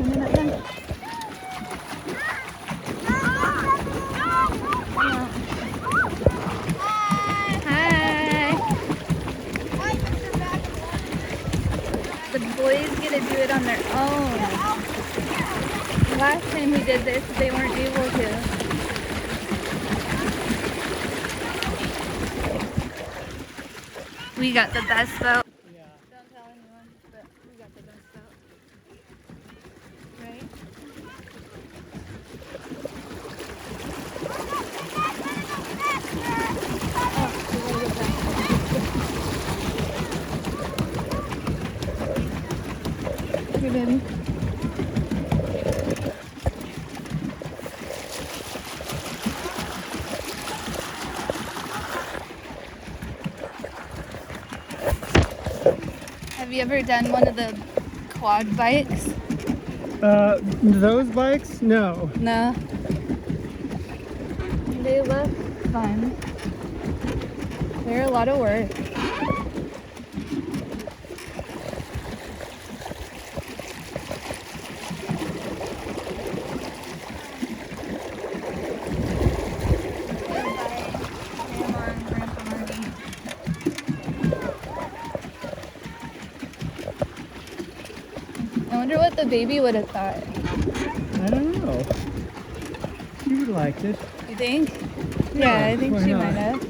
The boys get to do it on their own. Last time we did this, they weren't able to. We got the best boat. Yeah. Don't tell anyone, but we got the best boat. Right? Here, baby. Have you ever done one of the quad bikes? Those bikes? No. No. They look fun. They're a lot of work. I wonder what the baby would have thought. I don't know. She would have liked it. You think? Yeah, I think why she not? might have.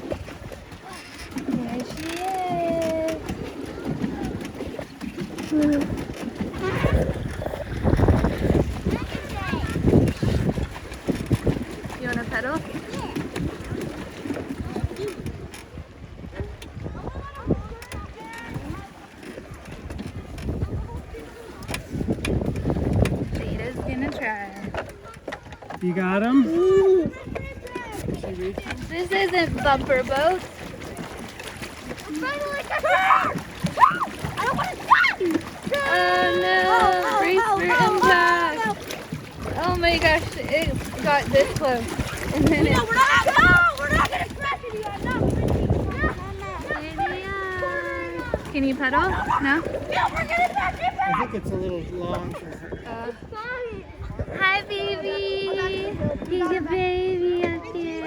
There she is. You want to pedal? Jada's gonna try. You got him? This isn't bumper boat. Oh no! Brace for impact. Oh my gosh! It got this close, and then it. We're not gonna crash it yet. No. Can you pedal? No. No, we're gonna crash it. I think it's a little long for her. Hi, baby. Here's your baby up here.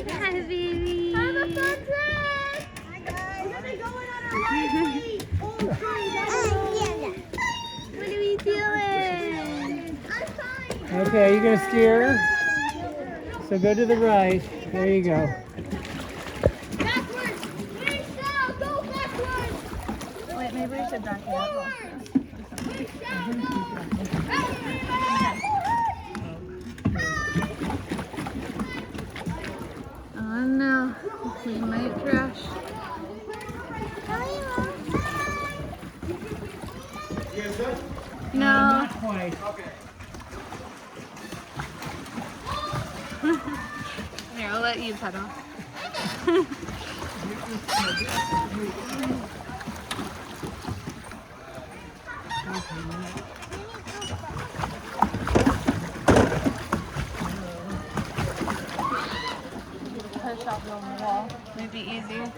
Hi, baby. Have a fun trip. Hi guys. We're gonna be going on our ride. What are we doing? Okay, you're gonna steer. So go to the right. There you go. Backwards. Please go backwards. Wait, maybe we should back it up. Oh no, we might crash. No. Not quite. Here, I'll let you pedal. Push off the wall. Might be easier.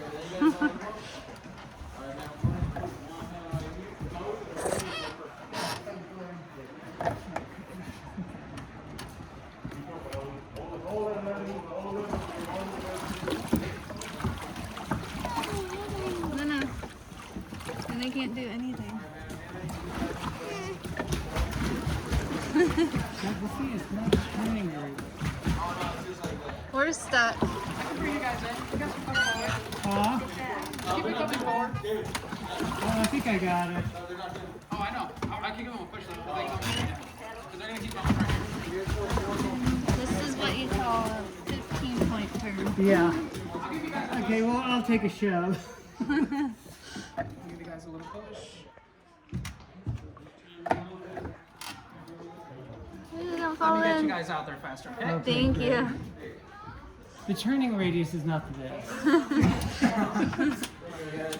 No. And they can't do anything. It's not turning very We're stuck. Huh? I think I got it. Oh, I know. I can give them a push. Because they're going to keep on pressure. This is what you call a 15-point turn. Yeah. Okay, well, I'll take a shove. Give you guys a little push. Don't Let fall me get you in. guys out there faster, okay? Thank you. The turning radius is not the best.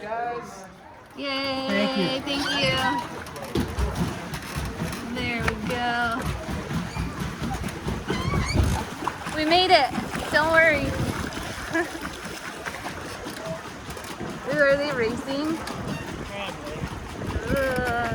Guys. Yay! Thank you. Thank you. There we go. We made it. Don't worry. Ooh, are they racing? Ugh.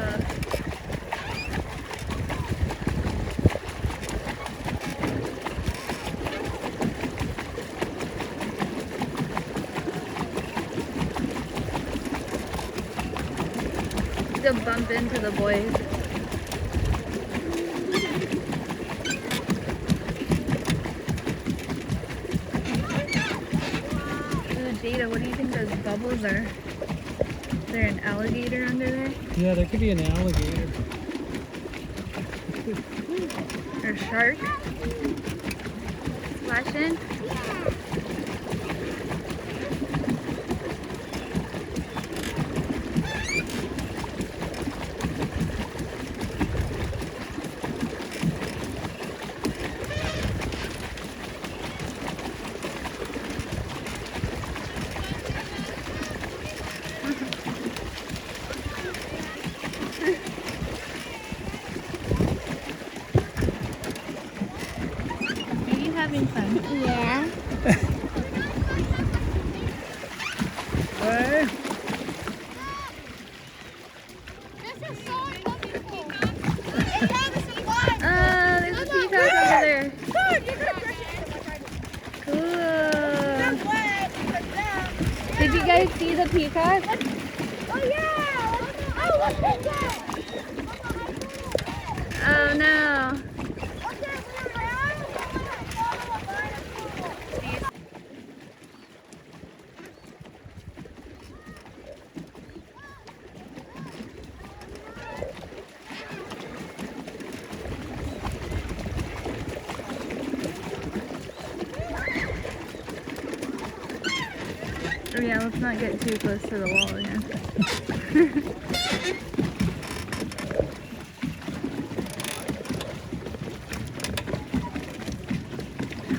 to bump into the boys. Ooh, Jada, what do you think those bubbles are? Is there an alligator under there? Yeah, there could be an alligator. Or a shark? Splashing? Are you having fun? Yeah. Hey. This is so peacock. There's a peacock over there. Cool. Did you guys see the peacock? Oh yeah! Oh, look at that! Oh no. Oh yeah, let's not get too close to the wall again.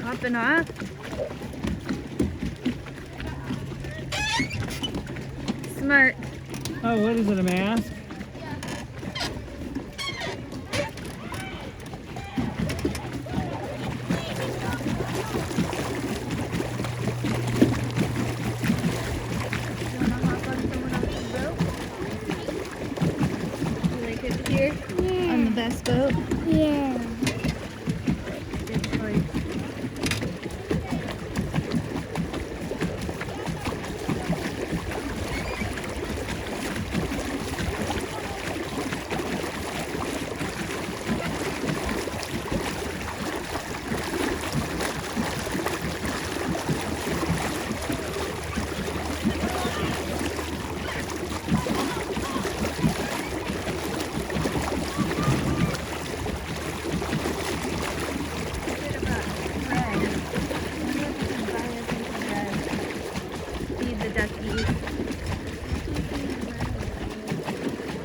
Hopping off. Smart. Oh, what is it, a mask? You wanna hop on someone else's boat? You like it here? Yeah. On the best boat? Yeah. Good choice.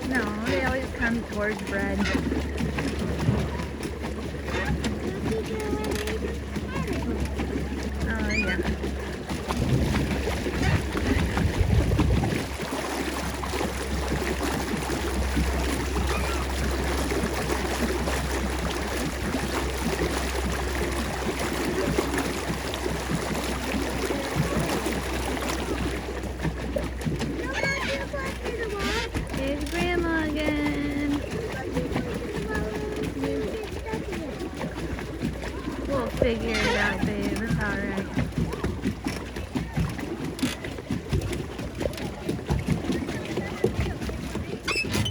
No, they always come towards bread. Oh, yeah. Here's Grandma again. We'll figure it out, babe. It's alright.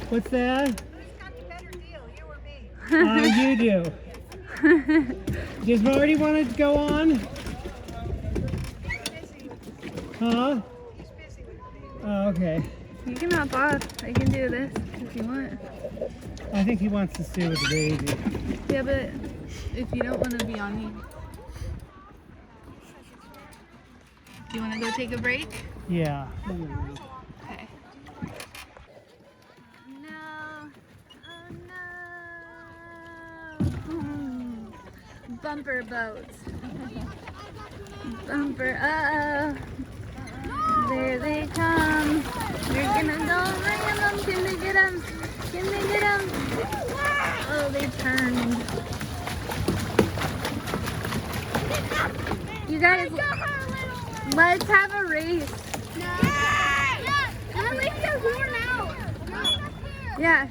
What's that? Who's got the better deal, you or me? You do. Does Marty want to go on? Huh? He's busy with me. Oh, okay. You can hop off. I can do this if you want. I think he wants to stay with the baby. Yeah, but if you don't want to be on here. Do you want to go take a break? Yeah. Okay. No. Oh no. Bumper boats. Bumper. Uh-oh. There they come. You're gonna go ram them. Can they get them? Can they get them? Oh, they turned. You guys, let's have a race. Yeah.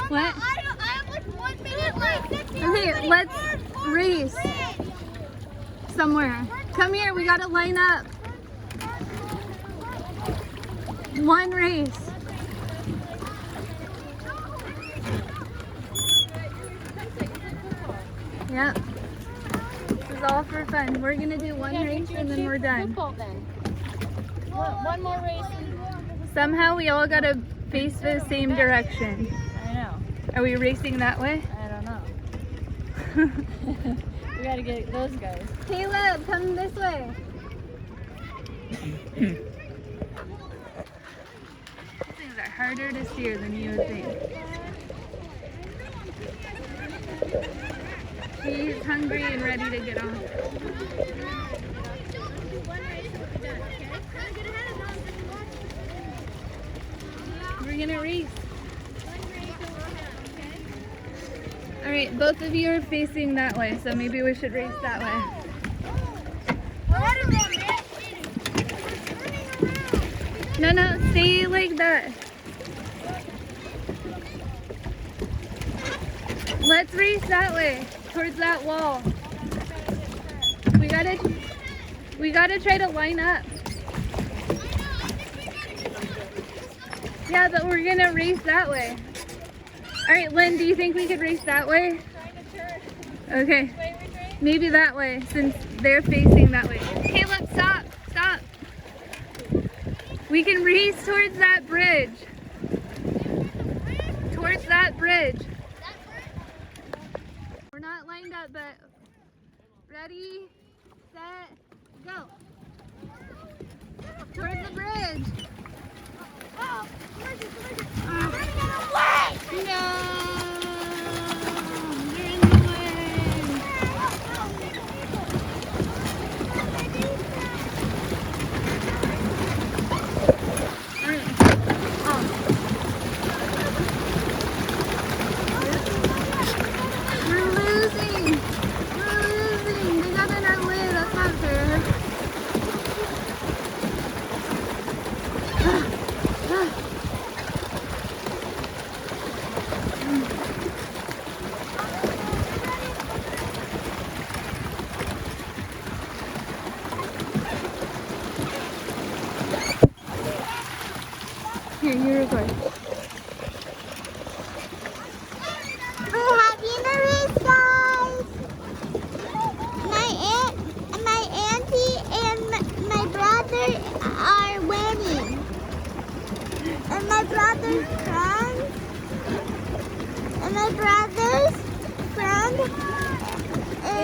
What? I have like 1 minute left. Okay, let's race somewhere. Come here, we gotta line up. One race. Yep. This is all for fun. We're gonna do one race and then we're done. One more race. Somehow we all gotta face the same direction. I know. Are we racing that way? I don't know. We gotta get those guys. Caleb, come this way. These things are harder to steer than you would think. He's hungry and ready to get on. We're gonna race. Alright, both of you are facing that way, so maybe we should race that way. No, stay like that. Let's race that way, towards that wall. We gotta try to line up. Yeah, but we're gonna race that way. Alright, Lynn, do you think we could race that way? Okay. Maybe that way, since they're facing that way. Caleb, stop! Stop! We can race towards that bridge. Towards that bridge. We're not lined up, but ready, set, go. Towards the bridge. Oh, No! You're in the way. We're losing. They got in our way. That's not fair. Here, you record. We're having a race, guys. My auntie and my brother are winning. And my brother's friend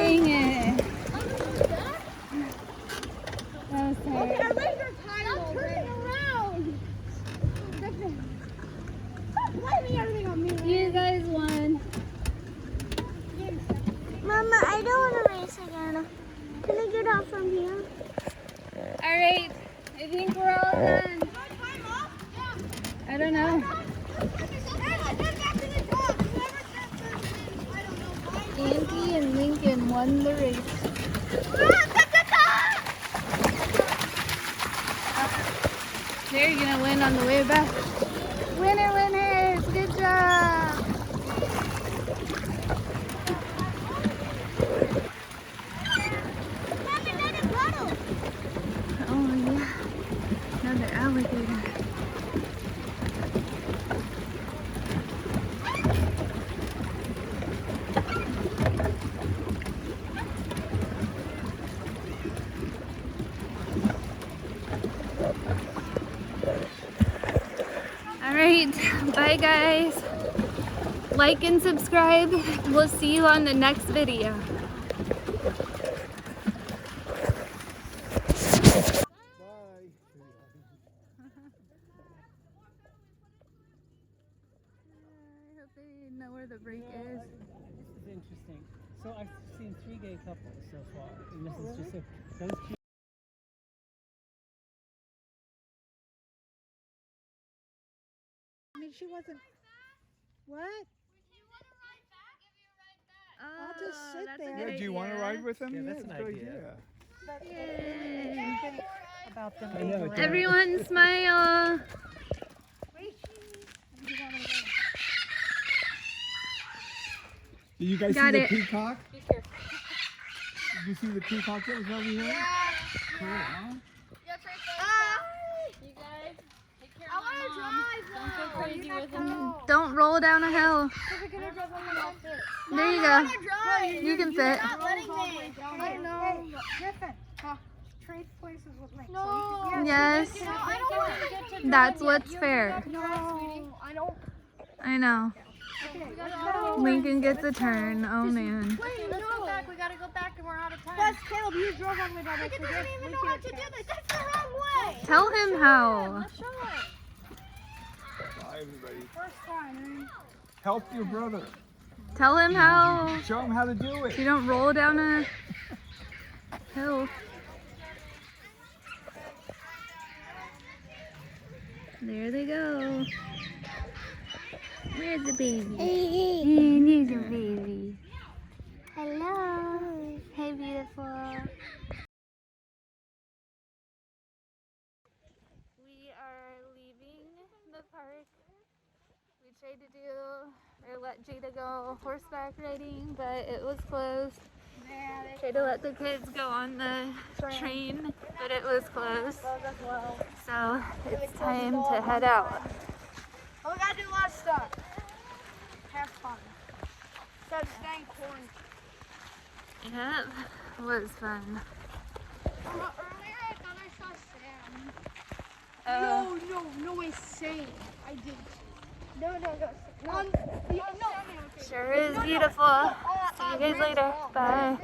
Dang it. That was tired. Stop turning around. Stop blaming everything on me. You guys won. Mama, I don't want to race again. Can I get off from here? Alright, I think we're all done. I don't know. Auntie and Lincoln won the race. They're gonna win on the way back. Winner, winners! Good job! Oh yeah, another alligator. Alright, bye guys. Like and subscribe. We'll see you on the next video. I hope they know where the break is. This is interesting. So I've seen 3 gay couples so far, and this is just those two. I mean, she wasn't. What? I'll just sit that's a there. good Yeah, do you want to idea. ride with them? Yeah, that's it's an a good idea. Yay. About them I being know, around. Everyone smile. Did you guys Got see it. the peacock? Did you see the peacock that was over here? Yeah. Cool, huh? You guys, take care of my mom. Don't go crazy with him. Don't roll down a hill. There you go. You can fit. I know. Griffin. Trade places with Link. No. Yes. I don't want to get to That's what's fair. No, I don't. I know. Okay, let's go. Lincoln gets a turn. Oh man. Wait, let's go back. We gotta go back and we're out of time. Plus, Caleb, you drove all the way down there. Lincoln doesn't even know how to do this. That's the wrong way. Tell him how. Let's show it. Bye, everybody. First time. Help your brother. Tell him how. Show him how to do it. You don't roll down a hill. There they go. There's a baby. And there's a baby. Hello. Hey, beautiful. We are leaving the park. We tried to let Jada go horseback riding, but it was closed. Tried to let the kids go on the train, but it was closed. So it's time to head out. Oh, we gotta do a lot of stuff. Have fun. Instead of staying quarantined. Yep, it was fun. Earlier I thought I saw Sam. No way, Sam. I didn't. No. Sure is beautiful. See you guys later. Bye.